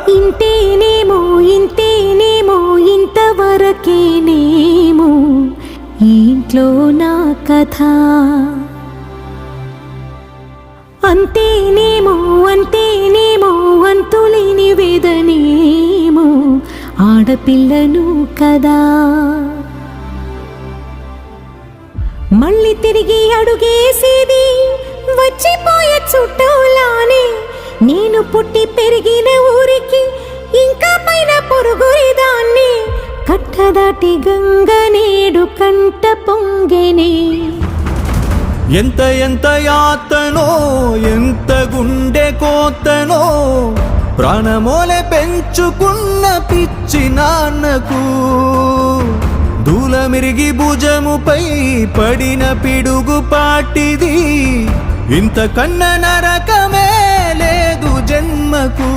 ఇంతేనేమో ఇంతేనేమో ఇంతవరకేనేమో ఈ ఇంట్లో నా కథ. అంతేనేమో అంతేనేమో అంతులేని వేదనేమో ఆడపిల్లను కదా. మళ్ళీ తిరిగి అడుగేసేది వచ్చిపోయే చుట్టూలానే. నేను పుట్టి పెరిగిన ఊరికి ఇంకా పైన పొరుగుదాన్ని. కట్టదాటి గంగ నేడు కంట పొంగెనే. ఎంత ఎంత యాతనో ఎంత గుండె కోతనో ప్రాణమోలే పెంచుకున్న పిచ్చి నాన్నకు. దూలమిరిగి భుజముపై పడిన పిడుగు పాటిది. ఇంతకన్నా నరకమే లేదు జన్మకు.